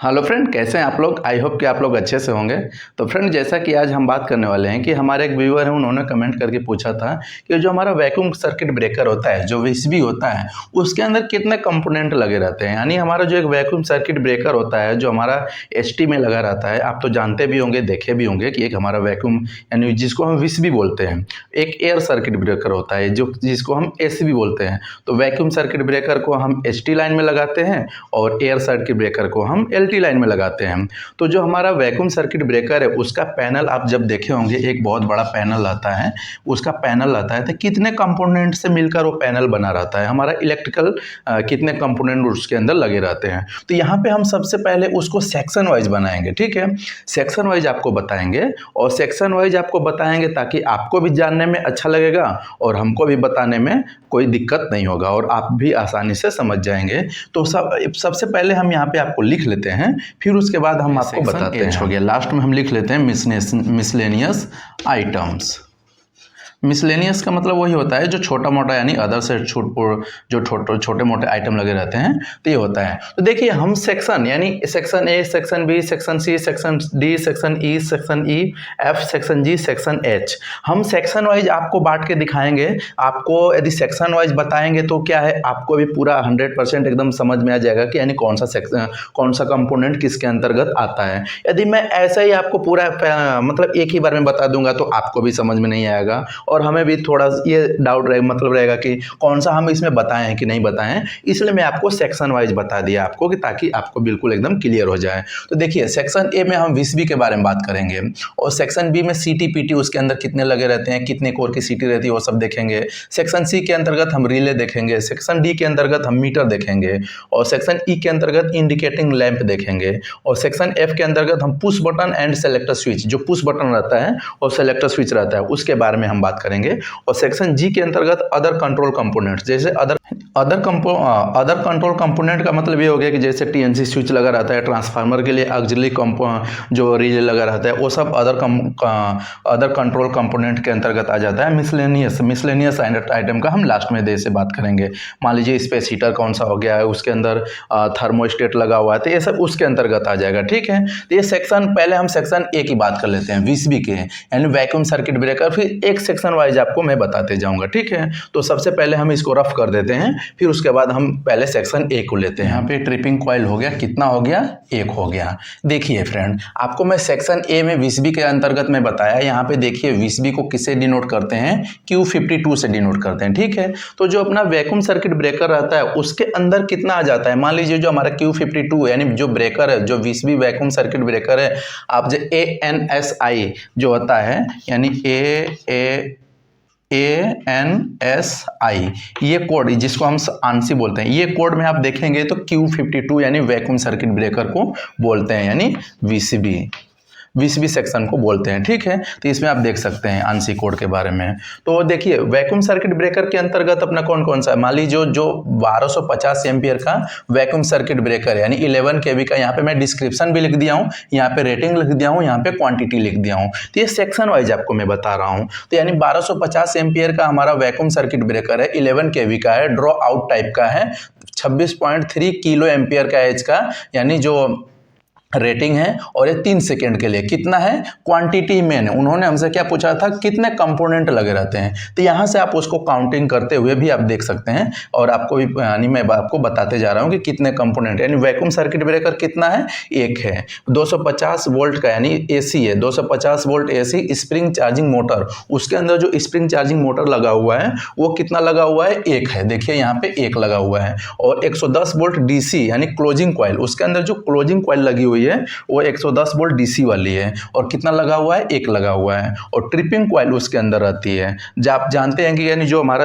Hello friend, कैसे हैं आप लोग। आई होप कि आप लोग अच्छे से होंगे। तो फ्रेंड, जैसा कि आज हम बात करने वाले हैं कि हमारे एक व्यूअर हैं, उन्होंने कमेंट करके पूछा था कि जो हमारा वैक्यूम सर्किट ब्रेकर होता है, जो वीएसबी होता है, उसके अंदर कितने कंपोनेंट लगे रहते हैं। यानी हमारा जो एक वैक्यूम सर्किट ब्रेकर होता है, जो हमारा एचटी में लगा रहता है, आप तो जानते भी होंगे, देखे भी होंगे कि एक हमारा वैक्यूम यानी जिसको हम वीएसबी बोलते हैं, एक एयर सर्किट ब्रेकर होता है जो जिसको हम एसीबी बोलते हैं। तो वैक्यूम सर्किट ब्रेकर को हम एचटी लाइन में लगाते हैं और एयर सर्किट ब्रेकर को हम एलटी लाइन में लगाते हैं। तो जो हमारा वैक्यूम सर्किट ब्रेकर है, उसका पैनल आप जब देखे होंगे, एक बहुत बड़ा पैनल आता है। उसका पैनल आता है तो कितने कंपोनेंट से मिलकर वो पैनल बना रहता है, हमारा इलेक्ट्रिकल कितने कंपोनेंट उसके अंदर लगे रहते हैं। तो यहाँ पे हम सबसे पहले उसको सेक्शन वाइज बनाएंगे। ठीक है, सेक्शन वाइज आपको बताएंगे और सेक्शन वाइज आपको बताएंगे ताकि आपको भी जानने में अच्छा लगेगा और हमको भी बताने में कोई दिक्कत नहीं होगा और आप भी आसानी से समझ जाएंगे। तो सबसे पहले हम यहाँ पे आपको लिख लेते हैं, फिर उसके बाद हम आपको बताते हैं। हो गया, लास्ट में हम लिख लेते हैं मिसलेनियस आइटम्स। मिसलेनियस का मतलब वही होता है जो छोटा मोटा यानी अदर से जो छोटे मोटे आइटम लगे रहते हैं, तो ये होता है। तो देखिए, हम सेक्शन यानी section A, section B, section C, section D, section E, section E, F, section G, section H, हम सेक्शन वाइज आपको बांट के दिखाएंगे। आपको यदि सेक्शन वाइज बताएंगे तो क्या है, आपको भी पूरा 100% एकदम समझ में आ जाएगा कि यानी कौन सा सेक्शन, कौन सा कंपोनेंट किसके अंतर्गत आता है। यदि मैं ऐसा ही आपको पूरा मतलब एक ही बार में बता दूंगा तो आपको भी समझ में नहीं आएगा और हमें भी थोड़ा ये डाउट रहेगा कि कौन सा हम इसमें बताएं हैं कि नहीं बताएं। इसलिए मैं आपको सेक्शन वाइज बता दिया आपको कि ताकि आपको बिल्कुल एकदम क्लियर हो जाए। तो देखिए, सेक्शन ए में हम वीएसबी के बारे में बात करेंगे और सेक्शन बी में सीटी पीटी उसके अंदर कितने लगे रहते हैं, कितने कोर की सीटी रहती है, वो सब देखेंगे। सेक्शन सी के अंतर्गत हम रिले देखेंगे, सेक्शन डी के अंतर्गत हम मीटर देखेंगे और सेक्शन ई के अंतर्गत इंडिकेटिंग लैंप देखेंगे और सेक्शन एफ के अंतर्गत हम push button and selector switch, जो पुश बटन रहता है और सेलेक्टर स्विच रहता है, उसके बारे में हम बात करेंगे। और सेक्शन जी के अंतर्गत अदर कंट्रोल कंपोनेंट्स, जैसे अदर कंट्रोल कंपोनेंट का मतलब ये हो गया कि जैसे टीएनसी स्विच लगा रहता है, ट्रांसफार्मर के लिए ऑक्सिलरी जो रिले लगा रहता है, वो सब अदर कंट्रोल कंपोनेंट के अंतर्गत आ जाता है। मिसलेनियस आइटम का हम लास्ट में से बात करेंगे। मान लीजिए स्पेस हीटर कौन सा हो गया है, उसके अंदर थर्मोस्टेट लगा हुआ है, तो ये सब उसके अंतर्गत आ जाएगा। ठीक है, तो ये सेक्शन, पहले हम सेक्शन ए की बात कर लेते हैं, वीएसबी के यानी वैक्यूम सर्किट ब्रेकर। फिर एक सेक्शन वाइज आपको मैं बताते जाऊंगा। ठीक है, तो सबसे पहले हम इसको रफ कर देते हैं, फिर उसके बाद हम पहले सेक्शन ए को लेते हैं। यहाँ पे ट्रिपिंग कॉइल हो गया, कितना हो गया, एक हो गया। देखिए फ्रेंड, आपको मैं सेक्शन ए में वीएसबी के अंतर्गत में बताया। यहाँ पे देखिए, वीएसबी को किससे डिनोट करते हैं, Q52 से डिनोट करते हैं। ठीक है, तो जो अपना वैक्यूम सर्किट ब्रेकर रहता है, उसके अंदर कितना आ जाता है। मान लीजिए जो हमारा Q52 यानी जो ब्रेकर है, जो वीएसबी वैक्यूम सर्किट ब्रेकर है, आप जो ANSI जो होता है, यानी ANSI, ये कोड जिसको हम आंसी बोलते हैं, ये कोड में आप देखेंगे तो Q52 यानी वैक्यूम सर्किट ब्रेकर को बोलते हैं, यानी वीएसबी सेक्शन को बोलते हैं। ठीक है, तो इसमें आप देख सकते हैं आंसी कोड के बारे में। तो देखिए, वैक्यूम सर्किट ब्रेकर के अंतर्गत अपना कौन कौन सा है। मान लीजिए जो 1250 एम्पियर का वैक्यूम सर्किट ब्रेकर है, यानी 11 kV का, यहाँ पे मैं डिस्क्रिप्शन भी लिख दिया हूँ, यहाँ पे रेटिंग लिख दिया हूँ, यहाँ पे क्वांटिटी लिख दिया हूँ। तो ये सेक्शन वाइज आपको मैं बता रहा हूँ। तो यानी 1250 एम्पियर का हमारा वैक्यूम सर्किट ब्रेकर है, 11 kV का है, ड्रॉ आउट टाइप का है, 26.3 किलो एम्पियर का एच का, यानी जो रेटिंग है, और ये 3 सेकेंड के लिए कितना है, क्वांटिटी में उन्होंने हमसे क्या पूछा था, कितने कंपोनेंट लगे रहते हैं। तो यहाँ से आप उसको काउंटिंग करते हुए भी आप देख सकते हैं और आपको भी यानी मैं आपको बताते जा रहा हूँ कि कितने कंपोनेंट, यानी वैक्यूम सर्किट ब्रेकर कितना है, एक है। 250 वोल्ट का यानी एसी है, 250 volt AC spring charging motor, उसके अंदर जो स्प्रिंग चार्जिंग मोटर लगा हुआ है वो कितना लगा हुआ है, एक है। देखिए यहाँ पे एक लगा हुआ है। और 110 वोल्ट डीसी यानी क्लोजिंग कॉइल, उसके अंदर जो क्लोजिंग कॉइल लगी हुई है वो 110 वोल्ट डीसी वाली है और कितना लगा हुआ है, एक लगा हुआ है। और ट्रिपिंग कॉइल उसके अंदर रहती है। जब आप जानते हैं कि यानी जो हमारा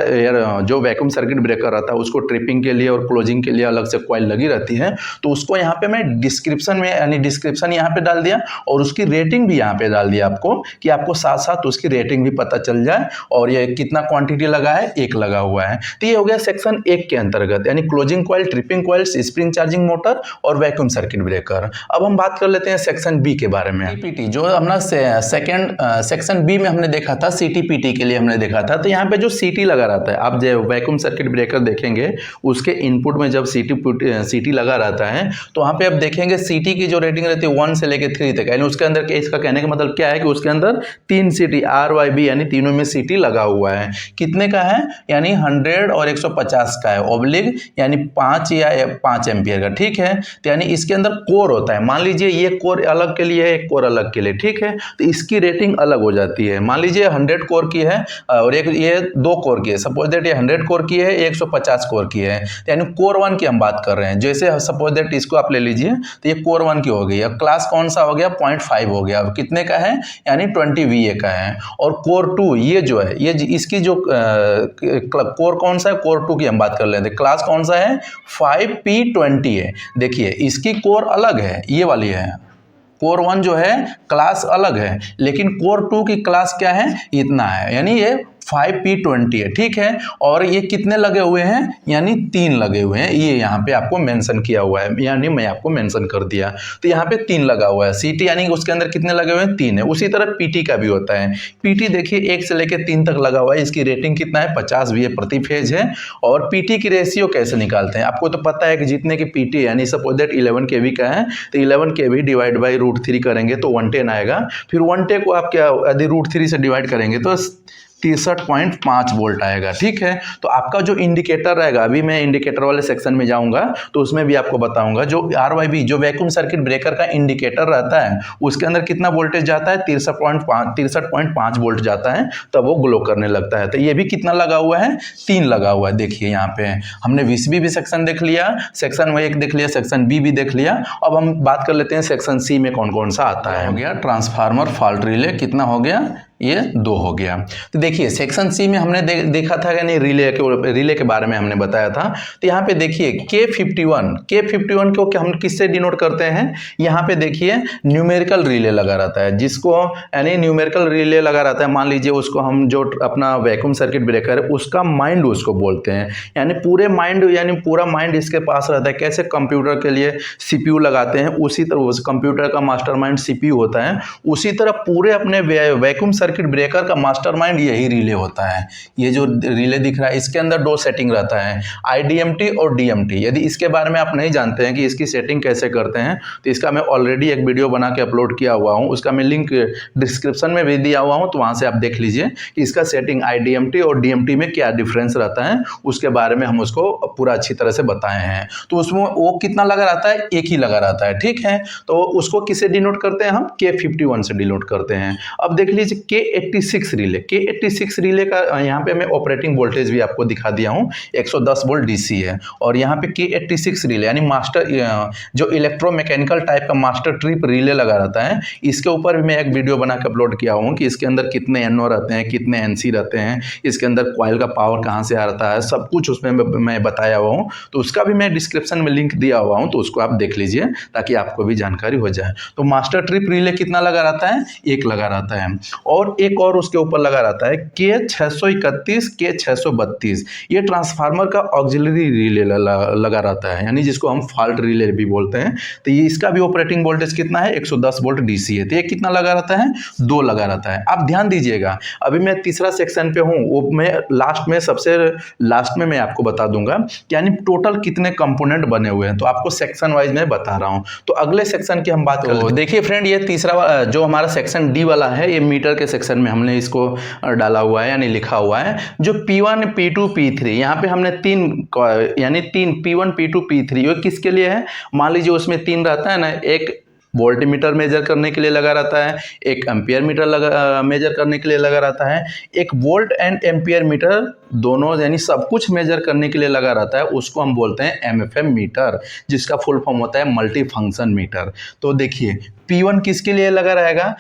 जो वैक्यूम सर्किट ब्रेकर रहता है, उसको ट्रिपिंग के लिए और क्लोजिंग के लिए अलग से कॉइल लगी रहती है। तो उसको यहाँ पे मैं डिस्क्रिप्शन में यानी डिस्क्रिप्शन यहाँ पे डाल दिया और उसकी रेटिंग भी यहाँ पे डाल दिया आपको, कि आपको साथ साथ उसकी रेटिंग भी पता चल जाए और ये कितना क्वांटिटी लगा है, एक लगा हुआ है। तो ये हो गया सेक्शन 1 के अंतर्गत, यानी closing coil, tripping coil, spring charging motor और वैक्यूम सर्किट ब्रेकर। अब हम बात कर लेते हैं सेक्शन बी के बारे में। CTPT जो हमने सेक्शन बी में हमने देखा था, CTPT के लिए हमने देखा था। तो यहाँ पे जो CT लगा रहता है, आप जो वैक्यूम सर्किट ब्रेकर देखेंगे उसके इनपुट में जब CT लगा रहता है तो वहाँ पे आप देखेंगे CT की जो रेटिंग रहती है 1 से लेकर 3 तक, यानी उसके अंदर इसका कहने का मतलब क्या है कि उसके अंदर 3 CT RYB यानी तीनों में CT लगा हुआ है। कितने का है, यानी 100 और 150 का है, ऑब्लिक यानी 5 या 5 एम्पियर का, ठीक है। तो यानी इसके अंदर कोर होता है, मान लीजिए ये कोर अलग के लिए है, एक कोर अलग के लिए, ठीक है। तो इसकी रेटिंग अलग हो जाती है। मान लीजिए 100 कोर की है और एक ये 2 कोर की है, सपोज दैट ये 100 कोर की है, 150 कोर की है, तो यानी कोर 1 की हम बात कर रहे हैं। जैसे सपोज दैट इसको आप ले लीजिए, तो ये कोर 1 की हो गई। अब क्लास कौन सा हो गया, 0.5 हो गया। अब कितने का है, यानी 20 VA का है। और कोर 2 ये जो है, ये इसकी जो कोर कौन सा है, कोर 2 की हम बात कर लेते हैं। क्लास कौन सा है, 5P20 है। देखिए इसकी कोर अलग है, ये वाली है। कोर 1 जो है क्लास अलग है, लेकिन कोर 2 की क्लास क्या है, इतना है, यानी ये 5P20 है, ठीक है। और ये कितने लगे हुए हैं, यानी 3 लगे हुए हैं। ये यहाँ पे आपको मेंशन किया हुआ है, यानी मैं आपको मेंशन कर दिया। तो यहाँ पे 3 लगा हुआ है। CT यानी उसके अंदर कितने लगे हुए हैं, 3 है। उसी तरह PT का भी होता है। PT देखिए 1 से लेकर 3 तक लगा हुआ है। इसकी रेटिंग कितना है, 50 VA प्रति फेज है। और PT की रेशियो कैसे निकालते हैं, आपको तो पता है कि जितने की PT यानी सपोज दैट 11 kV का है, तो 11 kV डिवाइड बाई √3 करेंगे तो 110 आएगा। फिर 110 को आप क्या, यदि √3 से डिवाइड करेंगे तो 63.5 वोल्ट आएगा, ठीक है। तो आपका जो इंडिकेटर रहेगा, अभी मैं इंडिकेटर वाले सेक्शन में जाऊंगा तो उसमें भी आपको बताऊंगा, जो RYB जो वैक्यूम सर्किट ब्रेकर का इंडिकेटर रहता है उसके अंदर कितना वोल्टेज जाता है, 63.5 वोल्ट जाता है, तब वो ग्लो करने लगता है। तो ये भी कितना लगा हुआ है, 3 लगा हुआ है। देखिए यहाँ पे हमने VCB भी सेक्शन देख लिया, सेक्शन 1 देख लिया, सेक्शन B भी देख लिया। अब हम बात कर लेते हैं सेक्शन C में कौन कौन सा आता है। हो गया ट्रांसफार्मर फॉल्ट रिले, कितना हो गया, ये 2 हो गया। तो देखिए सेक्शन C में हमने देखा था कि नहीं, रिले के बारे में हमने बताया था। तो यहाँ पे देखिए K51 को हम किससे डिनोट करते हैं, यहाँ पे देखिए न्यूमेरिकल रिले लगा रहता है, जिसको यानी न्यूमेरिकल रिले लगा रहता है। मान लीजिए उसको हम जो अपना वैक्यूम सर्किट ब्रेकर है उसका माइंड उसको बोलते हैं, यानी पूरे माइंड यानी पूरा माइंड इसके पास रहता है। कैसे कंप्यूटर के लिए CPU लगाते हैं, उसी तरह उस कंप्यूटर का मास्टरमाइंड CPU होता है, उसी तरह पूरे अपने वैक्यूम सर्किट ब्रेकर का मास्टरमाइंड यही रिले होता है। ये जो रिले दिख रहा है इसके अंदर 2 सेटिंग रहता है, IDMT और DMT। यदि इसके बारे में आप नहीं जानते हैं कि इसकी सेटिंग कैसे करते हैं, तो इसका मैं ऑलरेडी एक वीडियो बना के अपलोड किया हुआ हूँ, उसका मैं लिंक डिस्क्रिप्शन में भी दिया हुआ हूँ, तो वहाँ से आप देख लीजिए कि इसका सेटिंग IDMT और DMT में क्या डिफरेंस रहता है, उसके बारे में हम उसको पूरा अच्छी तरह से बताए हैं। तो उसमें वो कितना लगा रहता है, 1 ही लगा रहता है, ठीक है। तो उसको किससे डिनोट करते हैं, हम K51 से डिनोट करते हैं। अब देख लीजिए K86 रिले का यहाँ पे मैं ऑपरेटिंग वोल्टेज भी आपको दिखा दिया हूँ, 110 वोल्ट DC है। और यहाँ पे K86 रिले यानी मास्टर जो इलेक्ट्रोमैकेनिकल टाइप का मास्टर ट्रिप रिले लगा रहता है, इसके ऊपर भी मैं एक वीडियो बना के अपलोड किया हूँ कि इसके अंदर कितने NO रहते हैं, कितने NC रहते हैं, इसके अंदर कॉइल का पावर कहाँ से आता है, सब कुछ उसमें मैं बताया हुआ हूँ। तो उसका भी मैं डिस्क्रिप्शन में लिंक दिया हुआ हूँ, तो उसको आप देख लीजिए ताकि आपको भी जानकारी हो जाए। तो मास्टर ट्रिप रिले कितना लगा रहता है, 1 लगा रहता है। और एक और उसके ऊपर लगा रहता है K631 K632, ये ट्रांसफार्मर का ऑक्सिलरी रिले लगा रहता है, यानी जिसको हम फॉल्ट रिले भी बोलते हैं। तो ये इसका भी ऑपरेटिंग वोल्टेज कितना है, 110 वोल्ट DC है। तो ये कितना लगा रहता है, 2 लगा रहता है। आप ध्यान दीजिएगा, अभी मैं तीसरा सेक्शन पे हूँ, वो मैं लास्ट में सबसे लास्ट में मैं आपको बता दूंगा यानी टोटल कितने कंपोनेंट बने हुए हैं, तो आपको सेक्शन वाइज मैं बता रहा हूँ। तो अगले सेक्शन की हम बात कर लेते हैं। देखिए फ्रेंड, ये तीसरा जो हमारा सेक्शन D वाला है, ये मीटर के सेक्शन में हमने इसको डाला हुआ है, यानी लिखा हुआ है। जो P1 P2 P3 यहाँ पे हमने 3 यानी 3 P1 P2 P3 ये किसके लिए है, मान लीजिए उसमें 3 रहता है ना, एक वोल्ट मीटर मेजर करने के लिए लगा रहता है, एक एम्पियर मीटर मेजर करने के लिए लगा रहता है, एक वोल्ट एंड एम्पियर मीटर दोनों यानी सब कुछ मेजर करने के लिए लगा रहता है, उसको हम बोलते हैं MFM मीटर, जिसका फुल फॉर्म होता है मल्टी फंक्शन मीटर। तो देखिए P1 किसके लिए लगा रहेगा,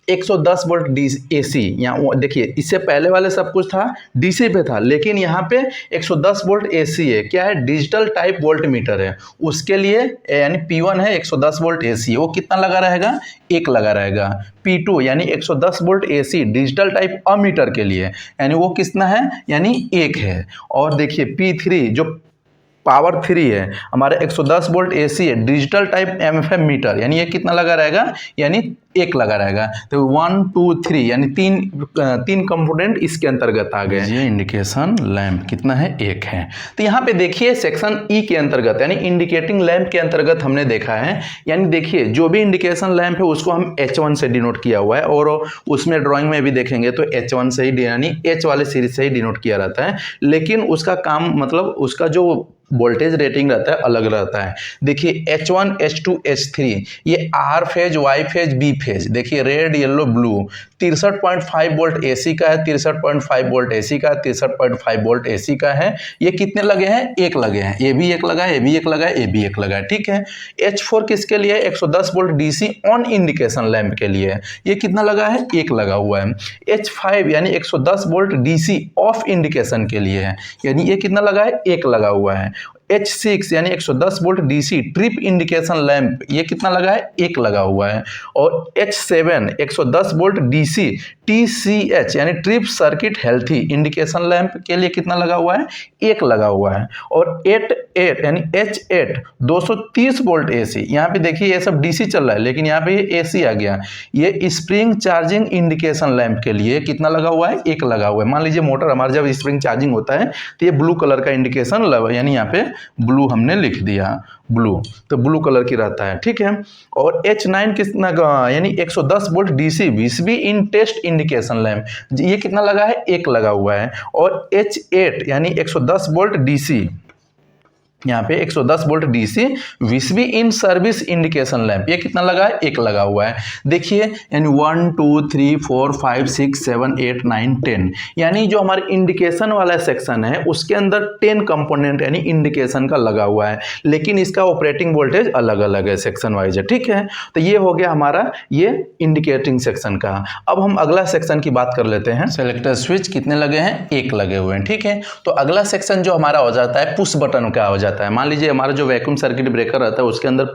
110 वोल्ट AC। यहाँ देखिए इससे पहले वाले सब कुछ था DC पे था, लेकिन यहाँ पे 110 वोल्ट AC है, क्या है, डिजिटल टाइप वोल्ट मीटर है, उसके लिए यानी P1 है 110 वोल्ट AC, वो कितना लगा रहेगा, 1 लगा रहेगा। P2 यानी 110 volt AC digital type ammeter के लिए, यानी वो कितना है, यानी 1 है। और देखिए P3 जो पावर 3 है, हमारे 110 वोल्ट AC है, डिजिटल टाइप MFM मीटर, यानी ये कितना लगा रहेगा, यानी एक लगा रहेगा। तो 1 2 3 यानी तीन कंपोनेंट इसके अंतर्गत आ गए। ये इंडिकेशन लैंप कितना है, एक है। तो यहाँ पे देखिए सेक्शन ई के अंतर्गत यानी इंडिकेटिंग लैंप के अंतर्गत हमने देखा है, यानी देखिए जो भी इंडिकेशन लैंप है उसको हम H1 से डिनोट किया हुआ है, और उसमें ड्राइंग में भी देखेंगे तो H1 से ही यानी H वाले सीरीज से ही डिनोट किया रहता है, लेकिन उसका काम मतलब उसका जो वोल्टेज रेटिंग रहता है अलग रहता है। देखिए H1 H2 H3 ये R phase, Y phase, B phase, देखिए red yellow blue 63.5 volt AC का है, 63.5 वोल्ट AC का है, 63.5 वोल्ट AC का है। ये कितने लगे हैं, एक लगे हैं, ये भी एक लगा है, ये भी एक लगा है, ये भी एक लगा है, ठीक है। H4 किसके लिए, 110 volt DC on indication lamp के लिए, ये कितना लगा है, एक लगा हुआ है। H5 यानी 110 वोल्ट DC ऑफ इंडिकेशन के लिए है, यानी ये कितना लगा है, एक लगा हुआ है। H6 यानी 110 volt DC trip indication lamp, ये कितना लगा है, एक लगा हुआ है। और H7 110 वोल्ट DC TCH यानी trip circuit healthy indication lamp के लिए कितना लगा हुआ है, एक लगा हुआ है। और 8 यानी H8 230 वोल्ट AC, यहाँ पे देखिए ये सब DC चल रहा है लेकिन यहाँ पे ये AC आ गया, ये स्प्रिंग चार्जिंग इंडिकेशन लैंप के लिए कितना लगा हुआ है, एक लगा हुआ है। मान लीजिए मोटर हमारा जब स्प्रिंग चार्जिंग होता है तो ये ब्लू कलर का इंडिकेशन यानी यहाँ पे ब्लू हमने लिख दिया, ब्लू तो ब्लू कलर की रहता है, ठीक है। और H9 कितना यानी 110 वोल्ट DC VCB इन टेस्ट इंडिकेशन लैंप, ये कितना लगा है, एक लगा हुआ है। और H8 यानी 110 वोल्ट DC, यहाँ पे 110 volt DC VCB in service indication lamp, ये कितना लगा है, एक लगा हुआ है। देखिए यानी 1 2 3 4 5 6 7 8 9 10 यानी जो हमारे इंडिकेशन वाला सेक्शन है उसके अंदर 10 कंपोनेंट यानी इंडिकेशन का लगा हुआ है, लेकिन इसका ऑपरेटिंग वोल्टेज अलग अलग है सेक्शन वाइज है, ठीक है। तो ये हो गया हमारा ये इंडिकेटिंग सेक्शन का। अब हम अगला सेक्शन की बात कर लेते हैं। सेलेक्टर स्विच कितने लगे हैं, एक लगे हुए हैं, ठीक है। तो अगला सेक्शन जो हमारा हो जाता है पुश बटन का हो जाता है। मान लीजिए हमारा जो वैक्यूम सर्किट ब्रेकर रहता है उसके अंदर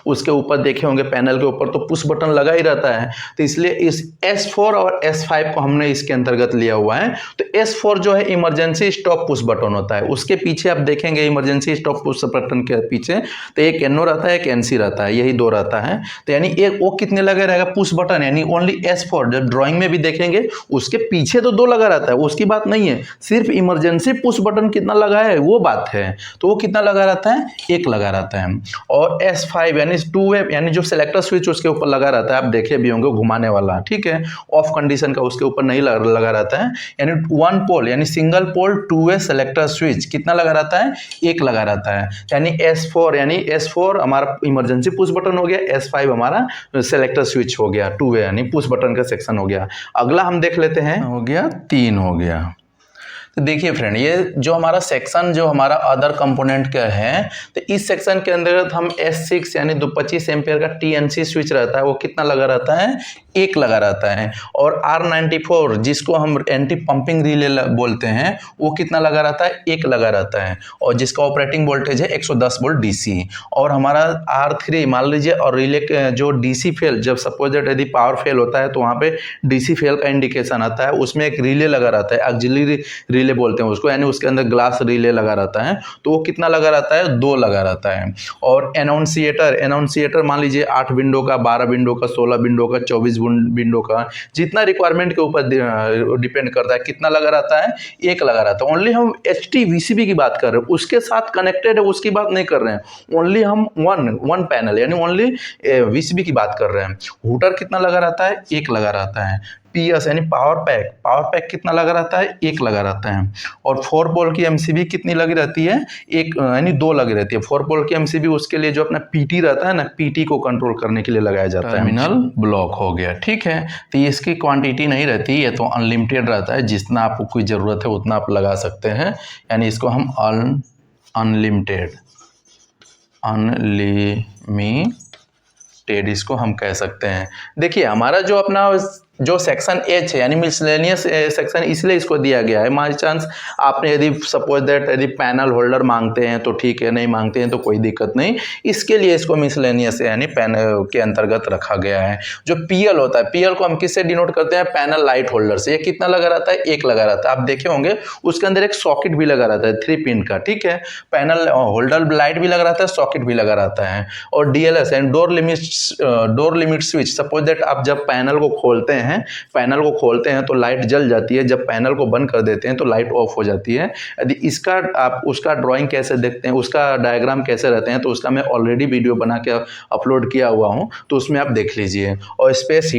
उसके ऊपर देखे होंगे पैनल के ऊपर तो पुश बटन लगा ही रहता है, तो इसलिए इस S4 और S5 को हमने इसके अंतर्गत लिया हुआ है। तो S4 जो है इमरजेंसी स्टॉप पुश बटन होता है, उसके पीछे आप देखेंगे इमरजेंसी स्टॉप पुश बटन के पीछे तो एक NO रहता है, एक NC रहता है, यही दो रहता है। तो यानी एक वो कितने लगे रहेगा पुश बटन, यानी ओनली S4 जब ड्राइंग में भी देखेंगे उसके पीछे तो दो लगा रहता है, उसकी बात नहीं है, सिर्फ इमरजेंसी पुश बटन कितना लगा है वो बात है, तो वो कितना लगा रहता है, एक लगा रहता है। और S5 यानी 2 वे यानी जो सिलेक्टर स्विच उसके ऊपर लगा रहता है, आप देखे भी होंगे घुमाने वाला, ठीक है, ऑफ कंडीशन का उसके ऊपर नहीं लगा रहता है। यानी 1 पोल यानी सिंगल पोल 2 वे सिलेक्टर स्विच कितना लगा रहता है, एक लगा रहता है। यानी S4 हमारा इमरजेंसी पुश बटन हो गया, S5 हमारा सिलेक्टर स्विच हो गया, 2 वे यानी पुश बटन का सेक्शन हो गया। अगला हम देख लेते हैं, हो गया 3 हो गया। तो देखिए फ्रेंड ये जो हमारा सेक्शन जो हमारा अदर कंपोनेंट का है, तो इस सेक्शन के अंतर्गत हम S6 यानी 25 एम्पियर का TNC स्विच रहता है वो कितना लगा रहता है, एक लगा रहता है। और R94 जिसको हम एंटी पंपिंग रिले बोलते हैं वो कितना लगा रहता है, एक लगा रहता है, और जिसका ऑपरेटिंग वोल्टेज है 110 वोल्ट DC। और हमारा R3 मान लीजिए और रिले जो DC फेल, जब सपोज यदि पावर फेल होता है तो वहाँ पे DC फेल का इंडिकेशन आता है, उसमें एक रिले लगा रहता है, ऑक्सिलरी रिले बोलते हैं उसको, यानी उसके अंदर ग्लास रिले लगा रहता है, तो वो कितना लगा रहता है, 2 लगा रहता है। और एनाउंसिएटर मान लीजिए 8 विंडो का, 12 विंडो का, 16 विंडो का, 24 विंडो का, जितना रिक्वायरमेंट के ऊपर डिपेंड करता है, कितना लगा रहता है, एक लगा रहता है। ओनली हम HT VCB की बात कर रहे हैं, उसके साथ कनेक्टेड है उसकी बात नहीं कर रहे हैं, ओनली हम वन पैनल यानी ओनली VCB की बात कर रहे हैं। हूटर कितना लगा रहता है, एक लगा रहता है। PS यानी पावर पैक कितना लगा रहता है, एक लगा रहता है। और 4 पोल की MCB कितनी लगी रहती है, एक यानी 2 लगी रहती है। 4 पोल की MCB उसके लिए जो अपना PT रहता है ना, PT को कंट्रोल करने के लिए लगाया जाता है। टर्मिनल ब्लॉक हो गया, ठीक है। तो इसकी क्वांटिटी नहीं रहती, ये तो अनलिमिटेड रहता है, जितना आपको कोई ज़रूरत है उतना आप लगा सकते हैं, यानी इसको हम अनलिमिटेड इसको हम कह सकते हैं। देखिए हमारा जो अपना जो सेक्शन एच है यानी मिसलेनियस सेक्शन इसलिए इसको दिया गया है। बाई चांस आपने यदि सपोज दैट यदि पैनल होल्डर मांगते हैं तो ठीक है, नहीं मांगते हैं तो कोई दिक्कत नहीं, इसके लिए इसको मिसलेनियस यानी पैनल के अंतर्गत रखा गया है। जो पीएल होता है, पीएल को हम किससे डिनोट करते हैं, पैनल लाइट होल्डर से। ये कितना लगा रहता है, एक लगा रहता है। आप देखे होंगे उसके अंदर एक सॉकेट भी लगा रहता है 3 पिन का, ठीक है। पैनल होल्डर लाइट भी लगा रहता है, सॉकेट भी लगा रहता है। और DLS and door limit switch, suppose that आप जब पैनल को खोलते हैं तो लाइट जल जाती है, जब पैनल को बंद कर देते हैं तो लाइट ऑफ हो जाती है। यदि इसका आप उसका ड्राइंग कैसे देखते हैं, उसका डायग्राम कैसे रहते हैं, तो उसका मैं ऑलरेडी वीडियो बना के अपलोड किया हुआ हूं, तो उसमें आप देख लीजिए। और स्पेस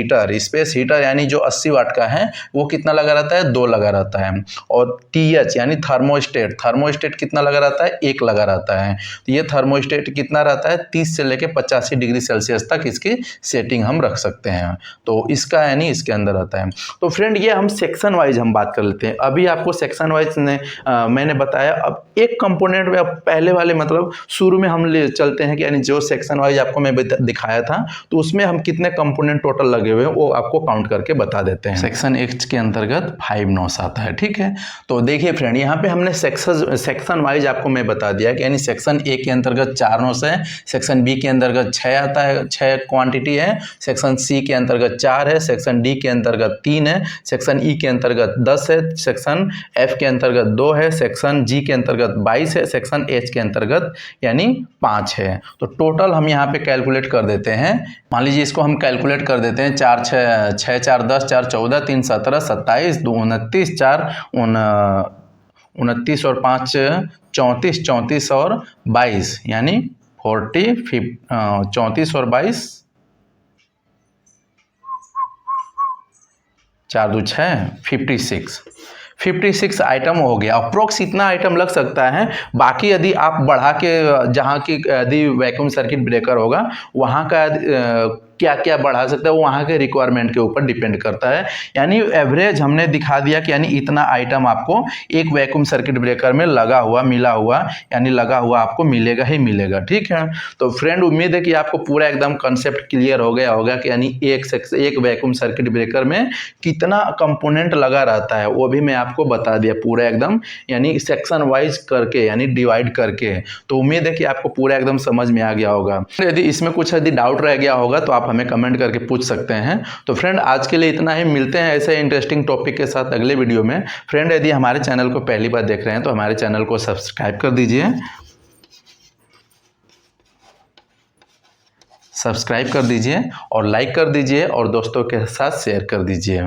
हीटर यानी जो 80 वाट का है वो कितना लगा रहता है, 2 लगा रहता है। और टीएच यानी थर्मोस्टेट कितना लगा रहता है, 1 लगा रहता है। तो ये थर्मोस्टेट कितना रहता है, 30 से लेकर 85 डिग्री सेल्सियस तक इसकी सेटिंग हम रख सकते हैं। तो इसका यानी इसके अंदर आता है। तो फ्रेंड ये हम सेक्शन वाइज हम बात कर लेते हैं। अभी आपको सेक्शन वाइज मैंने बताया। अब एक कंपोनेंट में, अब पहले वाले मतलब शुरू में हम ले चलते हैं कि यानी जो सेक्शन वाइज आपको मैं दिखाया था तो उसमें हम कितने कंपोनेंट टोटल लगे हुए हैं वो आपको काउंट करके बता देते हैं। सेक्शन एच के अंतर्गत 5 नोट्स आता है, ठीक है। तो देखिए फ्रेंड, यहाँ पे हमने सेक्शन वाइज आपको मैं बता दिया कि यानी सेक्शन ए के अंतर्गत 4 नोट्स है, सेक्शन बी के अंतर्गत 6 आता है, 6 क्वांटिटी है, सेक्शन सी के अंतर्गत 4 है, सेक्शन डी के अंतर्गत 3 है, सेक्शन ई के अंतर्गत 10 है, सेक्शन एफ के अंतर्गत 2 है, सेक्शन जी के अंतर्गत 22 है, सेक्शन एच के अंतर्गत यानी 5 है। तो टोटल हम यहाँ पे कैलकुलेट कर देते हैं। मान लीजिए इसको हम कैलकुलेट कर देते हैं। 4 6 4 10 4 14 3 17 27 2 29 4 29 और 5 34 34 और 22 यानी 40 34 और 22 4 2 6 56 आइटम हो गया। अप्रोक्स इतना आइटम लग सकता है। बाकी यदि आप बढ़ा के जहाँ की यदि वैक्यूम सर्किट ब्रेकर होगा वहाँ का क्या क्या बढ़ा सकता है वो वहाँ के रिक्वायरमेंट के ऊपर डिपेंड करता है। यानी एवरेज हमने दिखा दिया कि यानी इतना आइटम आपको एक वैक्यूम सर्किट ब्रेकर में लगा हुआ आपको मिलेगा ही मिलेगा, ठीक है। तो फ्रेंड उम्मीद है कि आपको पूरा एकदम कंसेप्ट क्लियर हो गया होगा कि यानी एक वैक्यूम सर्किट ब्रेकर में कितना कंपोनेंट लगा रहता है वो भी मैं आपको बता दिया पूरा एकदम, यानी सेक्शन वाइज करके यानी डिवाइड करके। तो उम्मीद है कि आपको पूरा एकदम समझ में आ गया होगा। यदि इसमें कुछ यदि डाउट रह गया होगा तो आप हमें कमेंट करके पूछ सकते हैं। तो फ्रेंड आज के लिए इतना ही, मिलते हैं ऐसे इंटरेस्टिंग टॉपिक के साथ अगले वीडियो में। फ्रेंड यदि हमारे चैनल को पहली बार देख रहे हैं तो हमारे चैनल को सब्सक्राइब कर दीजिए और लाइक कर दीजिए और दोस्तों के साथ शेयर कर दीजिए।